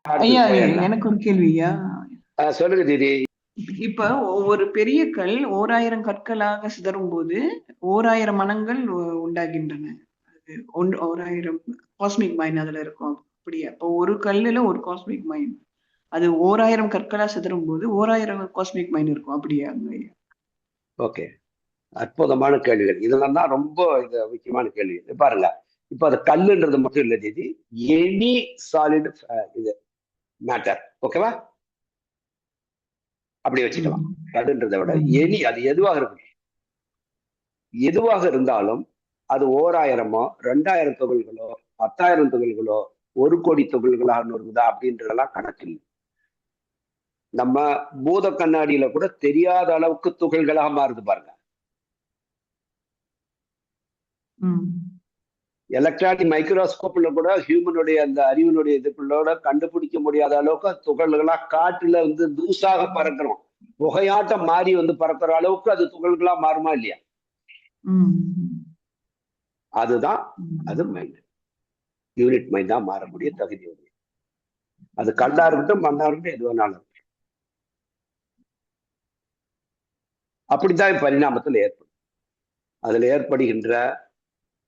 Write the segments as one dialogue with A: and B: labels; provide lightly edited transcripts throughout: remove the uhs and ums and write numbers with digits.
A: அடுத்தது
B: ஐயா,
A: போயிடலாம்.
B: எனக்கு ஒரு கேள்வி ஐயா.
A: சொல்லுங்க தீதி.
B: இப்ப ஒரு பெரிய கல் 1000 கற்களாக சிதறும் போது 1000 மனங்கள் உண்டாகின்றன. அது 1000 காஸ்மிக் மைண்ட் அதுல இருக்கும். அப்படியா? அப்போ ஒரு கல்லுல ஒரு காஸ்மிக் மைண்ட். அது 1000 கற்களா சிதறும் போது 1000 காஸ்மிக் மைண்ட் இருக்கும். அப்படியா ஐயா?
A: ஓகே, அற்புதமான கேள்விகள். இதெல்லாம் தான் ரொம்ப இது முக்கியமான கேள்வி. இது பாருங்க, இப்ப அது கல்லுன்றது மட்டும் இல்ல தீதி, எனி சாலிட் இது மேட்டர். ஓகேவா? அப்படி
B: ம்.
A: வச்சுக்கலாம். கல்லுன்றதை விட
B: ம்.
A: எனி, அது எதுவாக இருக்கும், எதுவாக இருந்தாலும் அது 1000மோ 2000 துகள்களோ 10,000 துகள்களோ 1,00,00,000 துகள்களா இருக்குதா அப்படின்றதெல்லாம் கணக்கு இல்லை. நம்ம பூத கண்ணாடியில கூட தெரியாத அளவுக்கு துகள்களா மாறுது பாருங்க.
B: ம்.
A: எலக்ட்ரானிக் மைக்ரோஸ்கோப்ல கூட ஹியூமனுடைய அந்த அறிவினுடைய இதுக்குள்ளோட கண்டுபிடிக்க முடியாத அளவுக்கு துகள்களா காற்றுல வந்து தூசாக பறக்கிறோம். புகையாட்டம் மாறி வந்து பறக்கிற அளவுக்கு அது துகள்களா மாறுமா இல்லையா?
B: ம்.
A: அதுதான். அது
B: ம்.
A: மைண்ட், யூனிட் மைண்ட் தான் மாறக்கூடிய தகுதி உடையது. அது கல்லா இருக்கட்டும், மண்ணா இருக்கட்டும், எது வேணாலும். அப்படித்தான் பரிணாமத்தில் ஏற்படும். அதுல ஏற்படுகின்ற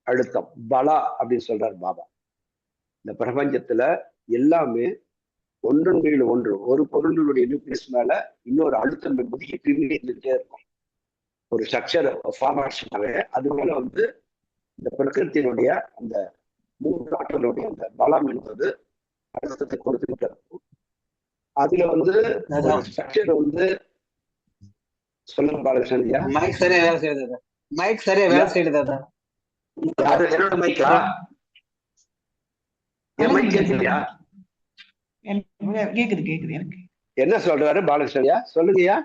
A: அழுத்தம் பலா அப்படின்னு சொல்றாரு பாபா. இந்த பிரபஞ்சத்துல எல்லாமே ஒன்றன் மேல் ஒன்று, ஒரு பொருளினுடைய நியூக்ளியஸ் மேல இன்னொரு அழுத்தம் என்பது எப்பயுமே இருந்துட்டே இருக்கும். ஒரு ஸ்ட்ரக்சர் ஃபார்மேஷனாவே அது மேல வந்து இந்த பிரகிருத்தினுடைய அந்த மூன்று ஆற்றலுடைய அந்த பலம் என்பது அழுத்தத்தை கொடுத்துக்கிட்டு இருக்கும். அதுல வந்து ஒரு
C: அதான்
A: ஸ்ட்ரக்சர் வந்து, சொல்லுங்க பாலகிருஷ்ணன் ஐயா.
C: மைக் சரியா வேலை செய்யுது. மைக் சரியா வேலை செய்யுது அதான்.
A: யாரு, என்னோட மைக்கா? என்
B: எனக்கு
A: மைக்
B: கேக்குது.
A: கேட்கலையா?
B: எனக்கு கேக்குது கேக்குது எனக்கு.
A: என்ன சொல்றாரு பாலகிருஷ்ணன் ஐயா? சொல்லுங்கய்யா.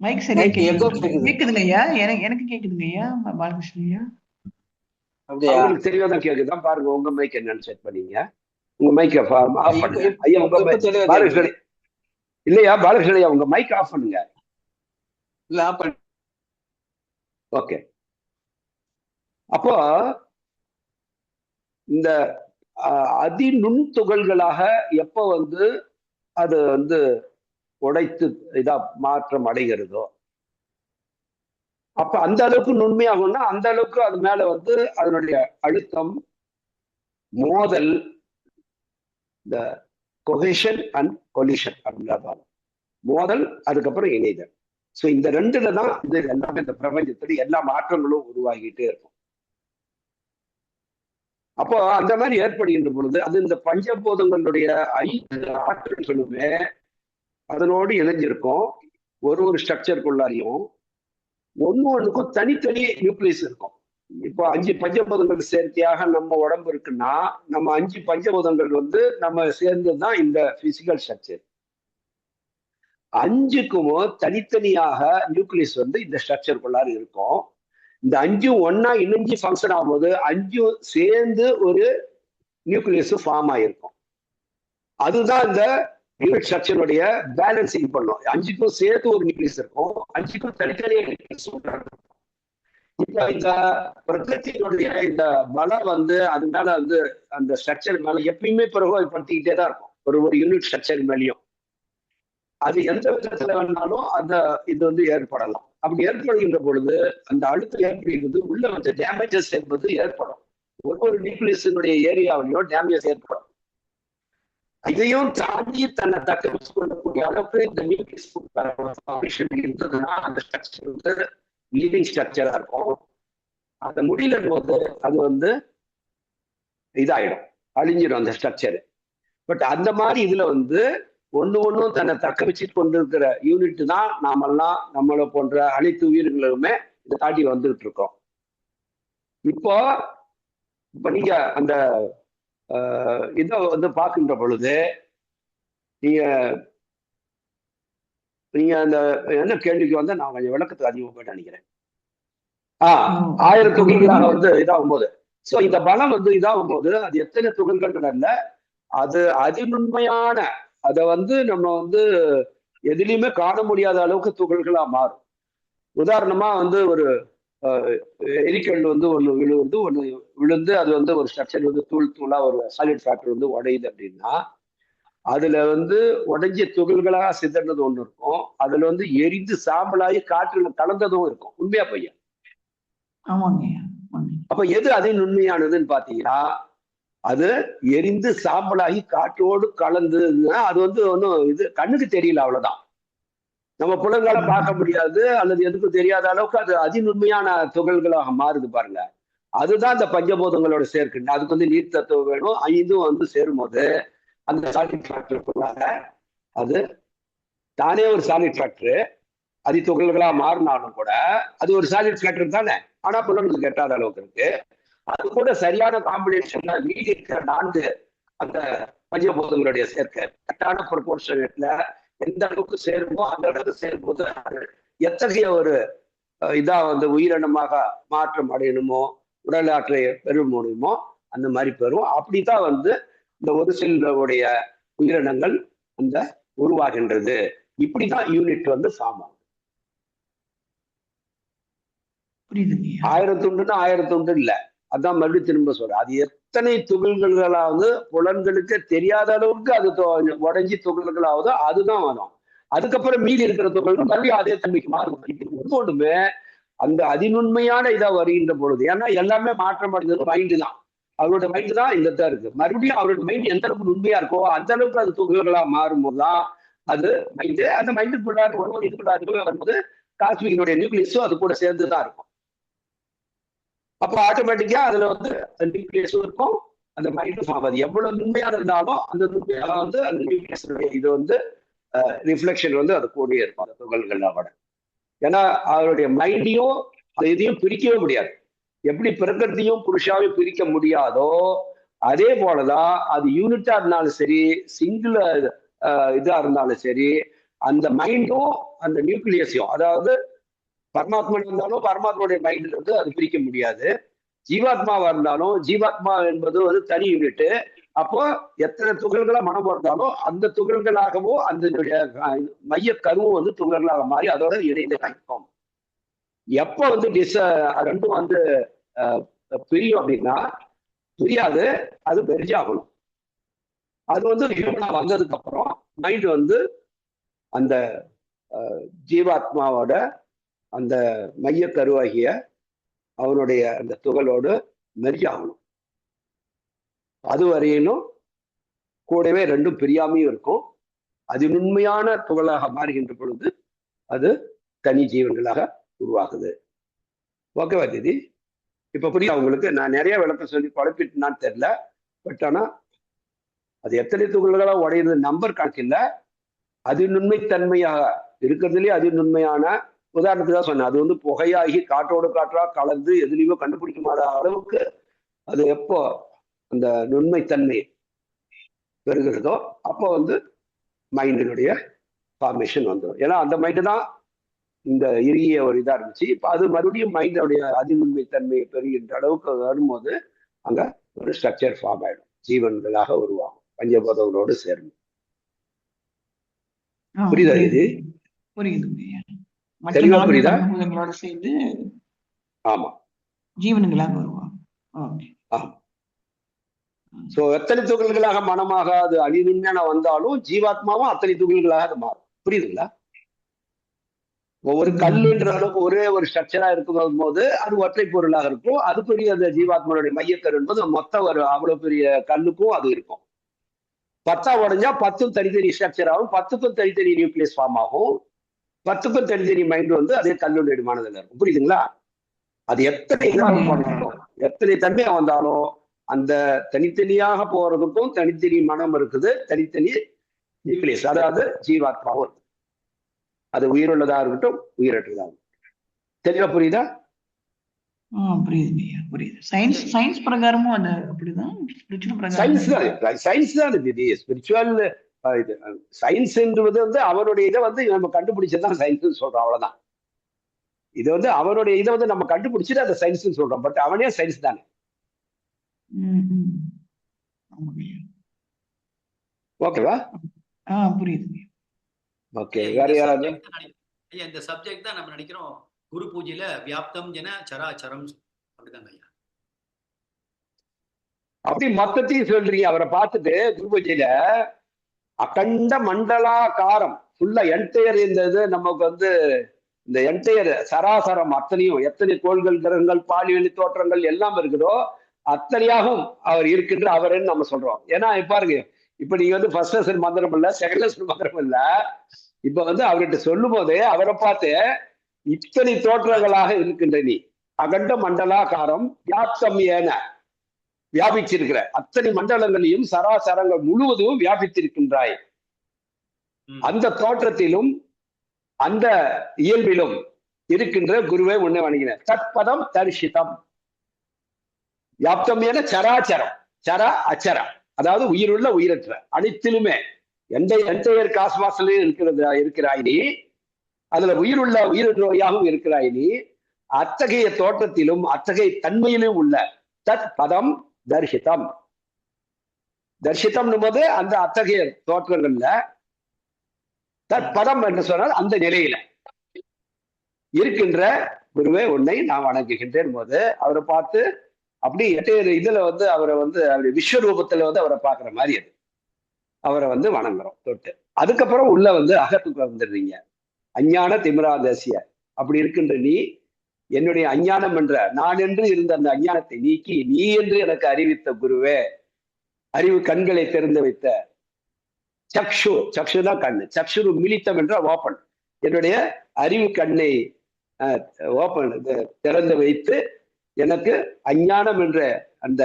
B: மைக் சரியா
C: மைக் எக்கோ
B: கேக்குது.
C: கேக்குது.
B: கேக்குதுங்க ஐயா. எனக்கு கேக்குதுங்க ஐயா. பாலகிருஷ்ணன் ஐயா.
C: அப்படியா?
A: அவங்களுக்கு தெரியாதான் கேக்குதான். பாருங்க உங்க மைக் என்னன்னு செட் பண்ணீங்க. உங்க மைக்கை ஆஃப்
C: இப்ப
A: பண்ணுங்க ஐயா.
C: இப்ப
A: உங்க
C: இப்ப தெளிவா கேக்குது.
A: பாலகிருஷ்ணன் இல்லையா? பாலகிருஷ்ணன் ஐயா, உங்க மைக் ஆஃப் பண்ணுங்க.
C: இல்ல ஆப் பண்ணி.
A: ஓகே. அப்போ இந்த அதிநுண் துகள்களாக எப்ப வந்து அது வந்து உடைத்து இதா மாற்றம் அடைகிறதோ, அப்ப அந்த அளவுக்கு நுண்மையாகும்னா அந்த அளவுக்கு அது மேல வந்து அதனுடைய அழுத்தம், மோதல், இந்த கொஹேஷன் அண்ட் கொலிஷன் அப்படின்னா மோதல், அதுக்கப்புறம் இணைதல். ஸோ இந்த ரெண்டுல தான் இது எல்லாமே இந்த பிரபஞ்சத்துல எல்லா மாற்றங்களும் உருவாகிட்டே இருக்கும். அப்போ அந்த மாதிரி ஏற்படுகின்ற பொழுது அது இந்த பஞ்சபூதங்களுடைய 5 ஆற்றல்களுமே அதனோடு இணைஞ்சிருக்கும். ஒரு ஒரு ஸ்ட்ரக்சருக்குள்ளாரையும் ஒண்ணுக்கும் தனித்தனி நியூக்ளியஸ் இருக்கும். இப்போ 5 பஞ்சபூதங்கள் சேர்க்கையாக நம்ம உடம்பு இருக்குன்னா, நம்ம 5 பஞ்சபூதங்கள் வந்து நம்ம சேர்ந்ததுதான் இந்த பிசிக்கல் ஸ்ட்ரக்சர். 5க்கும் தனித்தனியாக நியூக்ளியஸ் வந்து இந்த ஸ்ட்ரக்சருக்குள்ளார இருக்கும். இந்த 5ம் ஒன்னா இணைஞ்சு ஃபங்க்ஷன் ஆகும்போது 5ம் சேர்ந்து ஒரு நியூக்ளியஸ் ஃபார்ம் ஆயிருக்கும். அதுதான் இந்த யூனிட் ஸ்ட்ரக்சருடைய பேலன்சிங் பண்ணும். 5க்கும் சேர்த்து ஒரு நியூக்ளியஸ் இருக்கும், 5க்கும் தனித்தனியா நியூக்ளியஸ் இருக்கும். இப்ப இந்த பிரகிருத்தினுடைய இந்த பலம் வந்து அது மேல வந்து அந்த ஸ்ட்ரக்சர் மேல எப்பயுமே பிரபாவப்படுத்திக்கிட்டே தான் இருக்கும். ஒரு ஒரு யூனிட் ஸ்ட்ரக்சர் மேலேயும் அது எந்த விதத்துல வேணாலும் அந்த இது வந்து ஏற்படலாம். அப்படி ஏற்படுகின்ற பொழுது அந்த அழுத்தம் ஏற்படுகிறது உள்ள வந்து டேமேஜஸ் என்பது ஏற்படும். ஒவ்வொரு நியூக்ளியஸினுடைய ஏரியாவிலையும் டேமேஜ் ஏற்படும். இதையும் தாண்டி தன்னை தக்க வச்சுக் கொள்ளக்கூடிய அளவுக்கு இந்த நியூக்ளியஸ் இருந்ததுன்னா அந்த ஸ்ட்ரக்சர் வந்து லிவிங் ஸ்ட்ரக்சரா இருக்கும். அந்த முடியல போது அது வந்து இதாயிடும், அழிஞ்சிடும் அந்த ஸ்ட்ரக்சர். பட் அந்த மாதிரி இதுல வந்து ஒண்ணும் தன்னை தக்க வச்சுட்டு கொண்டிருக்கிற யூனிட் தான் நாமெல்லாம், நம்மளை போன்ற அனைத்து உயிர்களுமே இதை தாண்டி வந்துகிட்டு இருக்கோம். இப்போ இப்ப நீங்க அந்த இதை வந்து பார்க்கின்ற பொழுது நீங்க நீங்க அந்த என்ன கேள்விக்கு வந்து நான் கொஞ்சம் விளக்கத்துக்கு அதிகமாக போயிட்டு நினைக்கிறேன். 1000 துகள்களாக வந்து இதாகும் போது, சோ இந்த பலம் வந்து இதாகும் போது அது எத்தனை துகள்கள் அல்ல, அது அதிநுண்மையான, அதை வந்து நம்ம வந்து எதுலையுமே காண முடியாத அளவுக்கு துகள்களா மாறும். உதாரணமா வந்து ஒரு எரிக்கல் வந்து ஒன்று விழுந்து அது வந்து ஒரு ஸ்ட்ரக்சர் வந்து தூளா ஒரு சாலிட் ஃபேக்டர் வந்து உடையுது அப்படின்னா அதுல வந்து உடைஞ்ச துகள்களாக சிதறது ஒண்ணு இருக்கும். அதுல வந்து எரிந்து சாம்பலாகி காற்றுல கலந்ததும் இருக்கும். உண்மையா பையன்? அப்ப எது அதில் உண்மையானதுன்னு பாத்தீங்கன்னா அது எரிந்து சாம்பலாகி காற்றோடு கலந்துன்னா அது வந்து ஒன்றும் இது கண்ணுக்கு தெரியல, அவ்வளவுதான். நம்ம புலன்கால பார்க்க முடியாது அல்லது எதுக்கும் தெரியாத அளவுக்கு அது அதிநுண்மையான துகள்களாக மாறுது பாருங்க. அதுதான் இந்த பஞ்சபூதங்களோட சேர்க்கை. அதுக்கு வந்து நீர் தத்துவம் வேணும். ஐந்தும் வந்து சேரும்போது அந்த சாலிட் ஃபேக்டருக்குள்ளாக அது தானே ஒரு சாலிட் ஃபேக்டர் அதி துகள்களா மாறினாலும் கூட அது ஒரு சாலிட் ஃபேக்டர் தானே. ஆனா புலனுக்கு கெட்டாத அளவுக்கு இருக்கு. அது கூட சரியான காம்பினேஷன்ல மீதி இருக்கிற 4 அந்த பஞ்சபூதங்களுடைய சேர்க்கை கரெக்டான ப்ரொபோர்ஷனேட்ல எந்த அளவுக்கு சேருமோ அந்த அளவுக்கு சேரும்போது எத்தகைய ஒரு இதா வந்து உயிரினமாக மாற்றம் அடையணுமோ உடல் ஆற்றை பெற முடியுமோ அந்த மாதிரி பெறும். அப்படித்தான் வந்து இந்த ஒரு சிலருடைய உயிரினங்கள் அந்த உருவாகின்றது. இப்படிதான் யூனிட் வந்து ஃபார்ம் ஆகும். 1000 துண்டுன்னா 1000 துண்டு இல்ல. அதான் மறுபடியும் திரும்ப சொல்றேன். அது எத்தனை துகள்களாவது புலன்களுக்கு தெரியாத அளவுக்கு அது உடஞ்சி துகள்களாவது அதுதான் வரும். அதுக்கப்புறம் மீதி இருக்கிற துகள்கள் மறுபடியும் அதே தன்மைக்கு மாறும். ஒவ்வொன்றுமே அந்த அதிநுண்மையான இதா வருகின்ற பொழுது, ஏன்னா எல்லாமே மாற்றம் அடைந்தது மைண்டு தான். அவரோட மைண்டு தான் இந்த தான் இருக்கு. மறுபடியும் அவரோட மைண்ட் எந்த அளவுக்கு உண்மையா இருக்கோ அந்த அளவுக்கு அது துகள்களா மாறும்போது தான் அது மைண்டு. அந்த மைண்டுக்குள்ளார ஒரு இதுக்குள்ளார வரும்போது காஸ்மிக்கினுடைய நியூக்ளியஸும் அது கூட சேர்ந்து தான் இருக்கும். அப்போ ஆட்டோமேட்டிக்கா அதுல வந்து நியூக்ளியஸும் இருக்கும், அந்த மைண்டும் ஃபார்ம். அது எவ்வளவு நுண்மையா இருந்தாலும் அந்த நுண்மையாக வந்து அந்த நியூக்ளியஸுடைய இது வந்து ரிஃப்ளெக்ஷன் வந்து அது கூடயே இருக்கும் அந்த துகள்களோட. ஏன்னா அவருடைய மைண்டையும் இதையும் பிரிக்கவே முடியாது. எப்படி பிரகிருதியும் புருஷாவையும் பிரிக்க முடியாதோ அதே போலதான் அது யூனிட்டா இருந்தாலும் சரி, சிங்கிள் இதா இருந்தாலும் சரி, அந்த மைண்டும் அந்த நியூக்ளியஸையும், அதாவது பரமாத்மா இருந்தாலும் பரமாத்மாவுடைய மைண்ட்ல இருந்து அது பிரிக்க முடியாது. ஜீவாத்மாவா இருந்தாலும் ஜீவாத்மா என்பது ஒரு தனி யூனிட். அப்போ எத்தனை துகள்களா மனம் இருந்தாலும் அந்த துகள்களாகவும் அந்த மைய கருவும் வந்து துகள்களாக மாறி அதோட இணைந்து கிடைக்கும். எப்ப வந்து ரெண்டும் வந்து பிரியும் அப்படின்னா புரியாது, அது பெரிஜாகணும். அது வந்து ஹியூமனா வந்ததுக்கு அப்புறம் மைண்ட் வந்து அந்த ஜீவாத்மாவோட அந்த மைய கருவாகிய அவனுடைய அந்த துகளோடு மெர்ஜ் ஆகணும். அது வரையிலும் கூடவே ரெண்டும் பிரியாமையும் இருக்கும். அது உண்மையான துகளாக மாறுகின்ற பொழுது அது தனி ஜீவன்களாக உருவாகுது. ஓகேவா தீதி? இப்ப புரியுது உங்களுக்கு? நான் நிறைய விளக்கம் சொல்லி குழப்பிட்டுனான்னு தெரியல. பட் ஆனா அது எத்தனை துகள்களா உடையுது நம்பர் கணக்கு இல்லை. அதிநுண்மைத்தன்மையாக இருக்கிறதுலேயே அதிநுண்மையான உதாரணத்துக்கு தான் சொன்னேன். அது வந்து புகையாகி காற்றோடு காற்றா கலந்து எதுலையுமே கண்டுபிடிக்க முடியாத அளவுக்கு அது எப்போ அந்த நுண்மைத்தன்மை பெறுகிறதோ அப்போ வந்து மைண்டினுடைய ஃபார்மேஷன் வந்துடும். ஏன்னா அந்த மைண்டு தான் இந்த இறுகிய ஒரு இதா இருந்துச்சு. இப்போ அது மறுபடியும் மைண்டோடைய அதிநுண்மைத்தன்மையை பெறுகின்ற அளவுக்கு வரும்போது அங்க ஒரு ஸ்ட்ரக்சர் ஃபார்ம் ஆயிடும், ஜீவன்களாக உருவாகும் பஞ்சபூதங்களோடு சேரும். புரியுதா இது?
B: புரியுது.
A: தெளிவா புரியுதா?
B: சேர்ந்து
A: ஆமா,
B: ஜீவன்களாக வருவாங்க.
A: ஆமா. சோ எத்தனை துகள்களாக மனமாக அது அழிவுன்னு வந்தாலும் ஜீவாத்மாவும் அத்தனை துகள்களாக அது மாறும். புரியுதுங்களா? ஒவ்வொரு கல்லுன்ற அளவுக்கு ஒரே ஒரு ஸ்ட்ரக்சரா இருக்கும் போது அது ஒற்றை பொருளாக இருக்கும். அது பெரிய அந்த ஜீவாத்மாவுடைய மையக்கரு என்பது மொத்தம் ஒரு அவ்வளவு பெரிய கல்லுக்கும் அது இருக்கும். 10 உடைஞ்சா 10 தனித்தனி ஸ்ட்ரக்சர் ஆகும், 10க்கும் தனித்தனி நியூக்ளியஸ் ஃபார்ம் ஆகும், 10க்கும் தனித்தனி மைண்ட் வந்து அதே கல்லுடைய விமானத்தில் இருக்கும். புரியுதுங்களா? அது எத்தனை எத்தனை தன்மையா வந்தாலும் அந்த தனித்தனியாக போறதுக்கும் தனித்தனி மனம் இருக்குது, தனித்தனி நியூக்ளியஸ், அதாவது ஜீவாத்மாவும் இருக்கு. அது உயிருள்ளதா இருக்கட்டும் உயிரற்றதா இருக்கட்டும். தெளிவா புரியுதா?
B: புரியுது. சயின்ஸ் பிரகாரமும் அது அப்படிதான்.
A: சயின்ஸ் தான் இது. ஸ்பிரிச்சுவல் இது சயின்ஸ் என்பது வந்து அவனுடைய இதை வந்து நம்ம கண்டுபிடிச்சதுதான் சயின்ஸ் சொல்றோம், அவ்வளவுதான். இது வந்து அவனுடைய இதை வந்து நம்ம கண்டுபிடிச்சிட்டு அதை சயின்ஸ் சொல்றோம். பட் அவனே சயின்ஸ் தானே. ஓகேவா?
B: புரியுது.
A: ஓகே, வேற யாராவது?
D: இந்த சப்ஜெக்ட் தான் நம்ம நினைக்கிறோம் குரு பூஜையில வியாப்தம் என சராச்சரம் அப்படிதாங்க ஐயா.
A: அப்படி மொத்தத்தையும் சொல்றீங்க. அவரை பார்த்துட்டு குரு பூஜையில அகண்ட மண்டலாகாரம் ஃபுல்லா என்டையர் இந்த இது நமக்கு வந்து இந்த என்டையர் சராசரம் அத்தனையும் எத்தனை கோள்கள் கிரகங்கள் பாலியல் தோற்றங்கள் எல்லாம் இருக்குதோ அத்தனையாகவும் அவர் இருக்கின்ற அவர்ன்னு நம்ம சொல்றோம். ஏன்னா பாருங்க, இப்ப நீங்க வந்து ஃபர்ஸ்ட் லெசன் மந்திரம் இல்ல, செகண்ட் லெசன் மந்திரம் இல்ல, இப்ப வந்து அவர்கிட்ட சொல்லும் போதே அவரை பார்த்து இத்தனை தோற்றங்களாக இருக்கின்ற நீ அகண்ட மண்டலாகாரம் வியாப்தம் ஏன வியாபிச்சிருக்கிற அத்தனை மண்டலங்களையும் சராசரங்கள் முழுவதும் வியாபித்திருக்கின்றாய். அந்த தோற்றத்திலும் அந்த இயல்பிலும் இருக்கின்ற குருவை உன்னை வணங்கின. தற்பதம் தரிசிதம். வியாப்தம் என சராச்சரம், சர அச்சர, அதாவது உயிருள்ள உயிரற்ற அனைத்திலுமே என்டையர் காஸ்மாஸ்லயும் இருக்கிறாய் நீ. அதுல உயிருள்ள உயிரற்றவையாகவும் இருக்கிறாய் நீ. அத்தகைய தோற்றத்திலும் அத்தகைய தன்மையிலும் உள்ள தத் பதம் தரிசிதம். தரிசிதம் போது அந்த அத்தகைய தோற்றங்கள்ல தற்பதம் என்று சொன்னால் அந்த நிலையில இருக்கின்ற குருவே உன்னை நான் வணங்குகின்றேன் போது அவரை பார்த்து அப்படி இதுல வந்து அவரை வந்து அவருடைய விஸ்வரூபத்துல வந்து அவரை பார்க்குற மாதிரி அது அவரை வந்து வணங்குறோம் தொட்டு. அதுக்கப்புறம் உள்ள வந்து அகத்துக்கு வந்துடுறீங்க. அஞ்ஞான திமிராதசிய அப்படி இருக்கின்ற நீ என்னுடைய அஞ்ஞானம் என்ற நான் என்று இருந்த அந்த அஞ்ஞானத்தை நீக்கி நீ என்று எனக்கு அறிவித்த குருவே, அறிவு கண்களை திறந்து வைத்த சக்ஷு, சக்ஷுதான் கண்ணு, சக்ஷுரு மிலித்தம் என்ற ஓப்பன், என்னுடைய அறிவு கண்ணை ஓப்பன் திறந்து வைத்து எனக்கு அஞ்ஞானம் என்ற அந்த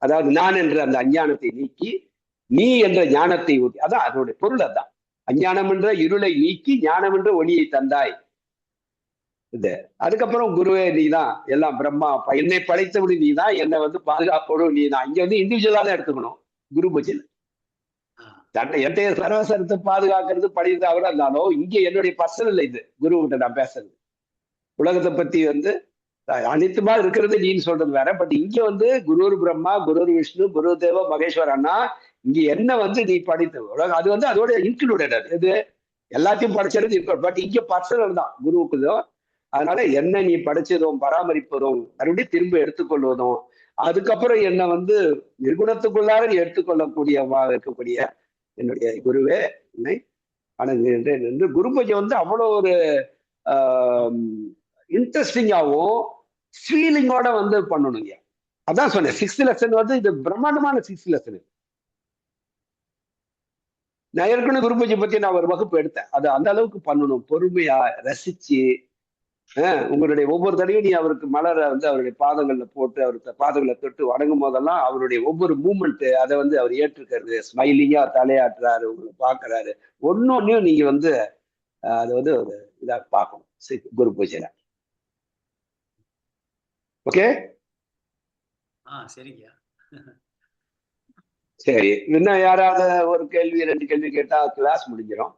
A: அதாவது நான் என்ற அந்த அஞ்ஞானத்தை நீக்கி நீ என்ற ஞானத்தை ஊட்டி, அதான் அதனுடைய பொருள். அதான் அஞ்ஞானம் என்ற இருளை நீக்கி ஞானம் என்ற ஒளியை தந்தாய். இது அதுக்கப்புறம் குருவே நீதான் எல்லாம் பிரம்மா என்னை படைத்தபடி நீதான், என்னை வந்து பாதுகாப்போடும் நீதான். இங்க வந்து இண்டிவிஜுவலா தான் எடுத்துக்கணும். குரு பூஜையில் தன்னை என்னைய சராசரத்தை பாதுகாக்கிறது படிக்கிறது அவரா இருந்தாலும் இங்க என்னுடைய பர்சனல் இது குரு கிட்ட நான் பேசுறது. உலகத்தை பத்தி வந்து அனைத்துமா இருக்கிறது நீன்னு சொல்றது வேற. பட் இங்க வந்து குரு பிரம்மா, குரு விஷ்ணு, குரு தேவ மகேஸ்வரன்னா இங்க என்ன வந்து நீ படித்த உலகம் அது வந்து அதோட இன்க்ளூடட். அது இது எல்லாத்தையும் படிச்சது இருக்கும். பட் இங்க பர்சனல் தான் குருவுக்குதும். அதனால என்ன நீ படிச்சதும் பராமரிப்பதும் மறுபடியும் திரும்ப எடுத்துக்கொள்வதும் அதுக்கப்புறம் என்ன வந்து நிர்குணத்துக்குள்ளார நீ எடுத்துக்கொள்ளக்கூடிய இருக்கக்கூடிய என்னுடைய குருவே என்னை வணங்குகின்றேன் என்று குரு பூஜை வந்து அவ்வளோ ஒரு இன்ட்ரெஸ்டிங்காகவும் ஃபீலிங்கோட வந்து பண்ணணுங்க. அதான் சொன்னேன், 6th லெசன் வந்து இது பிரம்மாண்டமான 6th லெசன். நான் ஏற்கனவே குரு பூஜை பத்தி நான் ஒரு வகுப்பு எடுத்தேன். அது அந்த அளவுக்கு பண்ணணும், பொறுமையா ரசிச்சு உங்களுடைய ஒவ்வொரு தடையும் நீ அவருக்கு மலரை வந்து அவருடைய பாதங்கள்ல போட்டு அவருக்கு பாதங்களை தொட்டு வணங்கும் போதெல்லாம் அவருடைய ஒவ்வொரு மூமெண்ட் அதை வந்து அவர் ஏற்றுக்கிறது, ஸ்மைலிங்கா தலையாட்டுறாரு, உங்களை பாக்குறாரு. ஒன்னொன்னையும் நீங்க வந்து அதை வந்து ஒரு இதா பார்க்கணும் குரு பூஜையில. ஓகே,
D: சரிங்க.
A: சரி, இன்னும் யாராவது ஒரு கேள்வி 2 கேள்வி கேட்டா கிளாஸ் முடிஞ்சிடும்.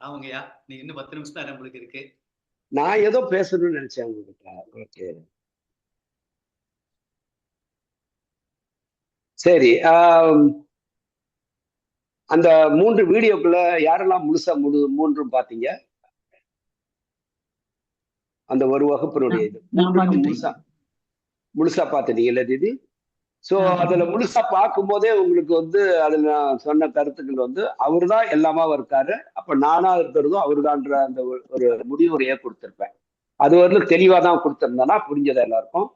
D: ஆமாங்கய்யா, நீ இன்னும் 10 நிமிஷம் தான் நம்மளுக்கு இருக்கு.
A: நான் ஏதோ பேசணும்னு நினைச்சேன் உங்ககிட்ட. ஓகே, சரி. அந்த 3 வீடியோக்குள்ள யாரெல்லாம் முழுசா 3 பாத்தீங்க? அந்த ஒரு வகுப்பினுடைய இது முழுசா பாத்துட்டீங்கல்ல தீதி? சோ அதுல முழுசா பார்க்கும் போதே உங்களுக்கு வந்து அதுல நான் சொன்ன கருத்துக்கள் வந்து அவரு தான் எல்லாமா இருக்காரு, அப்ப நானா இருக்கிறதும் அவருதான்ற அந்த ஒரு முடிவுரையை கொடுத்திருப்பேன். அது வரலும் தெளிவா தான் கொடுத்திருந்தேன்னா புரிஞ்சது எல்லாருக்கும்.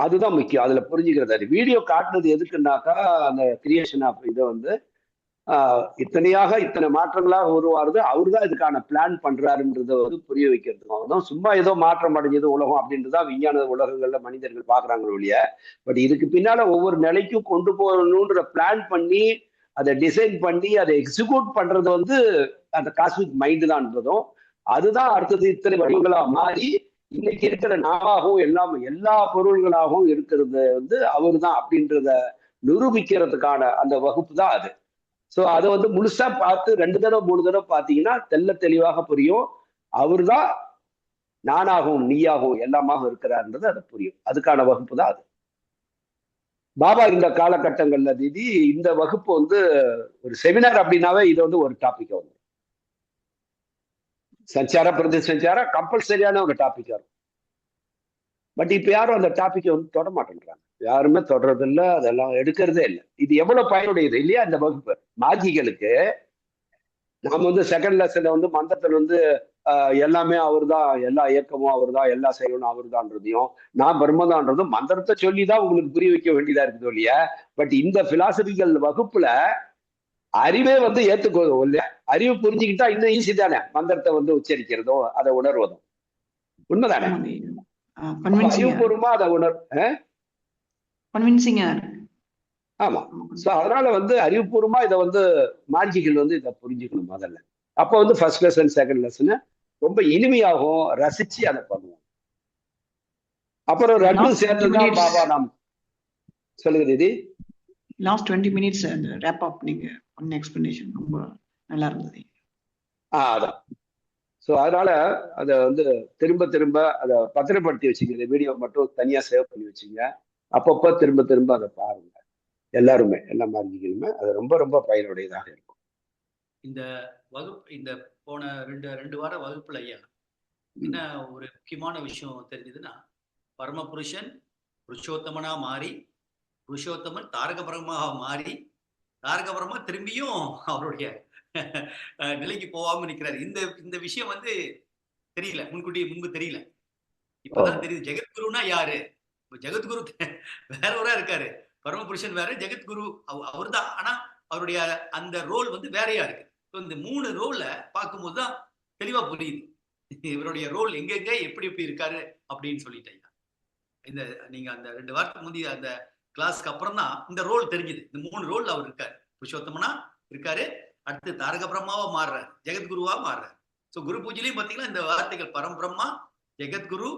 A: அதுதான் முக்கியம், அதுல புரிஞ்சுக்கிறது. வீடியோ காட்டுறது எதுக்குன்னாக்கா அந்த கிரியேஷன் ஆஃப் இதை வந்து இத்தனை மாற்றங்களாக உருவாருது, அவருதான் இதுக்கான பிளான் பண்றாருன்றத வந்து புரிய வைக்கிறதுக்காக தான். சும்மா ஏதோ மாற்றம் அடைஞ்சது உலகம் அப்படின்றதான் விஞ்ஞான உலகங்கள்ல மனிதர்கள் பாக்குறாங்க ஒழிய, பட் இதுக்கு பின்னால ஒவ்வொரு நிலைக்கும் கொண்டு போகணுன்ற பிளான் பண்ணி அதை டிசைன் பண்ணி அதை எக்ஸிக்யூட் பண்றது வந்து அந்த காஸ்மிக் மைண்டு தான்றதும், அதுதான் அடுத்தது இத்தனை வடிவங்களா மாறி இன்னைக்கு இருக்கிற நாவாகவும் எல்லா பொருள்களாகவும் இருக்கிறது வந்து அவரு தான் அப்படின்றத நிரூபிக்கிறதுக்கான அந்த வகுப்பு தான் அது. ஸோ அதை வந்து முழுசா பார்த்து 2 தடவை 3 தடவை பார்த்தீங்கன்னா தெளிவாக புரியும். அவரு தான் நானாகவும் நீயாகவும் எல்லாமாக இருக்கிறார்ன்றது அது புரியும். அதுக்கான வகுப்பு தான் அது. பாபா இந்த காலகட்டங்கள்ல தீதி இந்த வகுப்பு வந்து ஒரு செமினார் அப்படின்னாவே இது வந்து ஒரு டாபிக் வந்து சஞ்சார பிரதி சஞ்சார கம்பல்சரியான ஒரு டாபிக் இருக்கும். பட் இப்ப யாரும் அந்த டாபிக்கை வந்து தொட மாட்டேன்றாங்க. யாருமே தொடறது இல்லை, அதெல்லாம் எடுக்கிறதே இல்லை. இது எவ்வளவு பயனுடையது இல்லையா இந்த வகுப்பு மாஜிகளுக்கு. நாம வந்து செகண்ட் லெசன்ல வந்து மந்திரத்துல வந்து எல்லாமே அவர் தான், எல்லா இயக்கமும் அவர் தான், எல்லா செயலும் அவர் தான்றதையும் நான் பிரம்மதான்றதும் மந்திரத்தை சொல்லிதான் உங்களுக்கு புரிய வைக்க வேண்டியதா இருக்குது இல்லையா. பட் இந்த பிலாசபிக்கல் வகுப்புல அறிவே வந்து ஏத்துக்கோ இல்லையா. அறிவு புரிஞ்சுக்கிட்டா இன்னும் ஈஸி தானே மந்திரத்தை வந்து உச்சரிக்கிறதும் அதை உணர்வதும். உண்மைதானே? அறிவுபூர்வமா அதை
B: கன்வின்சிங்கா.
A: ஆமா. சோ அதனால வந்து அறிவுபூர்வமா இதை வந்து மார்ஜிகள் வந்து இதை புரிஞ்சுக்கணும் முதல்ல. அப்போ வந்து ஃபர்ஸ்ட் லெசன் செகண்ட் லெசன் ரொம்ப இனிமையாகவும் ரசிச்சு அதை பண்ணுவோம். அப்புறம் ரெண்டும் சேர்த்துதான் பாபா நாம் சொல்லுங்க தீதி.
B: லாஸ்ட் 20 minutes அந்த ரேப் அப் நீங்க பண்ண எக்ஸ்பிளனேஷன் ரொம்ப நல்லா இருந்தது.
A: அதான். ஸோ அதனால அதை வந்து திரும்ப திரும்ப அதை பத்திரப்படுத்தி வச்சுங்க. இந்த வீடியோ மட்டும் தனியா சேவ் பண்ணி வச்சுங்க. அப்பப்போ திரும்ப திரும்ப அதை பாருங்க. எல்லாருமே எல்லா மார்ஜிகளுமே அது ரொம்ப ரொம்ப பயனுடையதாக இருக்கும்.
D: இந்த வகுப்பு இந்த போன ரெண்டு வார வகுப்புல ஐயா என்ன ஒரு முக்கியமான விஷயம் தெரிஞ்சதுன்னா, பரமபுருஷன் புருஷோத்தமனா மாறி, புருஷோத்தமன் தாரகபரமாக மாறி, தாரகபரமா திரும்பியும் அவருடைய நிலைக்கு போகாம நிற்கிறார். இந்த விஷயம் வந்து தெரியல, முன்பு தெரியல. இப்பதான் தெரியுது. ஜெகத்குருனா யாரு? ஜெகத்குரு வேறவரா இருக்காரு. பரமபுருஷன் வேற, ஜெகத்குரு அவர் தான். ஆனா அவருடைய அந்த ரோல் வந்து வேறையா இருக்கு. இந்த 3 ரோல்ல பார்க்கும்போதுதான் தெளிவா புரியுது இவருடைய ரோல் எங்கெங்க எப்படி இருக்காரு அப்படின்னு சொல்லிட்டேன். இந்த நீங்க அந்த 2 வாரத்துக்கு முந்தைய அந்த கிளாஸ்க்கு அப்புறம் தான் இந்த ரோல் தெரிஞ்சுது. இந்த 3 ரோல் அவர் இருக்காரு. புருஷோத்தமனா இருக்காரு, அடுத்து தாரக பிரம்மாவா மாறுறாரு, ஜெகத்குருவா மாறுறாரு. சோ குரு பூஜையிலையும் பாத்தீங்கன்னா இந்த வார்த்தைகள் பரம்பிரம்மா, ஜெகத்குரு,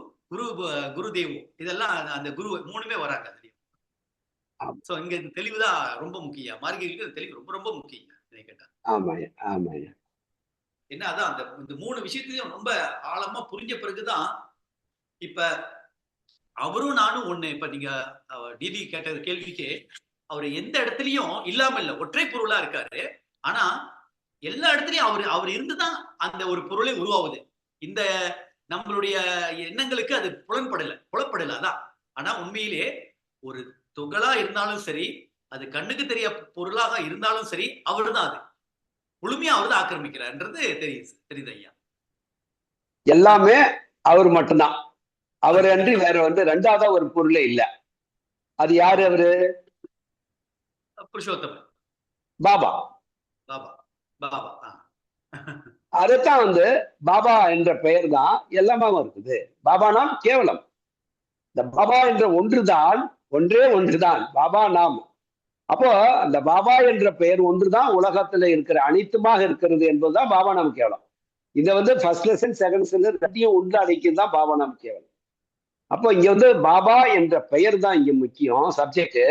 D: குருதேவோ இதெல்லாம் அந்த குரு 3மே வராங்க. சோ இங்க இந்த தெளிவுதான் ரொம்ப முக்கியம். மார்கழிக்கு தெளிவு ரொம்ப ரொம்ப முக்கியம் கேட்டா. என்ன அதான் அந்த இந்த 3 விஷயத்தையும் ரொம்ப ஆழமா புரிஞ்ச பிறகுதான் இப்ப அவரும் நானும் ஒண்ணு. இப்ப நீங்க டிடி கேட்ட கேள்விக்கு அவர் எந்த இடத்துலயும் இல்லாம இல்ல, ஒற்றை பொருளா இருக்காரு. ஆனா எல்லா இடத்துலயும் அவர் இருந்துதான் அந்த ஒரு பொருளை உருவாகுது. இந்த நம்மளுடைய எண்ணங்களுக்கு அது புலப்படல அதான். ஆனா உண்மையிலே ஒரு துகளா இருந்தாலும் சரி, அது கண்ணுக்கு தெரிய பொருளாக இருந்தாலும் சரி, அவரு தான் அது முழுமையா அவர் தான் ஆக்கிரமிக்கிறார்ன்றது தெரியுது ஐயா.
A: எல்லாமே அவர் மட்டும்தான். அவர் அன்றி வேற வந்து ரெண்டாவதா ஒரு பொருளே இல்ல. அது யாரு? அவரு
D: புருஷோத்தமன்,
A: பாபா. அதைத்தான் வந்து பாபா என்ற பெயர் தான் எல்லாமாவும் இருக்குது. பாபா நாம் கேவலம். இந்த பாபா என்ற ஒன்றே ஒன்றுதான் பாபா நாம். அப்போ அந்த பாபா என்ற பெயர் ஒன்றுதான் உலகத்துல இருக்கிற அனைத்துமாக இருக்கிறது என்பதுதான் பாபா நாம் கேவலம். இதை வந்து ஃபர்ஸ்ட் லெசன் செகண்ட் லெசன் ரெண்டையும் உள்ள அடைக்கும் தான் பாபா நாம் கேவலம். அப்போ இங்க வந்து பாபா என்ற பெயர் தான் இங்க முக்கியம் சப்ஜெக்ட்.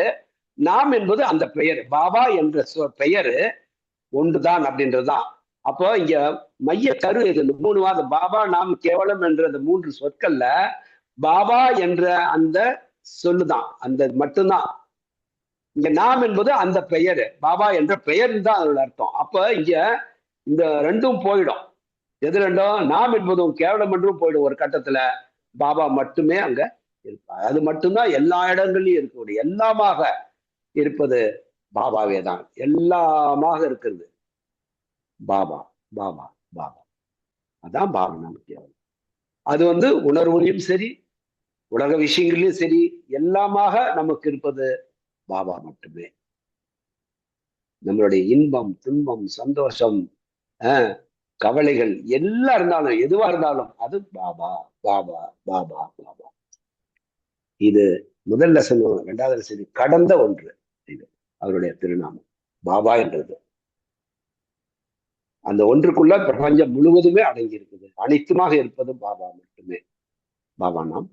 A: நாம் என்பது அந்த பெயர். பாபா என்ற பெயர் ஒன்றுதான் அப்படின்றதுதான். அப்போ இங்க மைய கரு இது. 3 வாரம் பாபா நாம் கேவலம் என்ற அந்த 3 சொற்கள்ல பாபா என்ற அந்த சொல்லுதான், அந்த மட்டும்தான். இங்க நாம் என்பது அந்த பெயர், பாபா என்ற பெயர் தான் அதோட அர்த்தம். அப்ப இங்க இந்த ரெண்டும் போயிடும். எது ரெண்டும்? நாம் என்பதும் கேவலம் என்றும் போயிடும். ஒரு கட்டத்துல பாபா மட்டுமே அங்க இருப்பார். அது மட்டும்தான் எல்லா இடங்கள்லயும் இருக்கக்கூடிய எல்லாமாக இருப்பது பாபாவே தான். எல்லாமாக இருக்கிறது பாபா பாபா பாபா. அதான் பாபா நமக்கு கேவலம். அது வந்து உணர்வுலையும் சரி, உலக விஷயங்களையும் சரி, எல்லாமாக நமக்கு இருப்பது பாபா மட்டுமே. நம்மளுடைய இன்பம், துன்பம், சந்தோஷம், கவலைகள் எல்லாம் இருந்தாலும், எதுவா இருந்தாலும் அது பாபா பாபா பாபா பாபா. இது முதல் லெசன், 2வது லெசன் கடந்த ஒன்று. இது அவருடைய திருநாமம் பாபா என்றது. அந்த ஒன்றுக்குள்ள பிரபஞ்சம் முழுவதுமே அடங்கி இருக்குது. அனைத்துமாக இருப்பது பாபா மட்டுமே. பாபா நாம்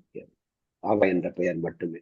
A: பாபா என்ற பெயர் மட்டுமே.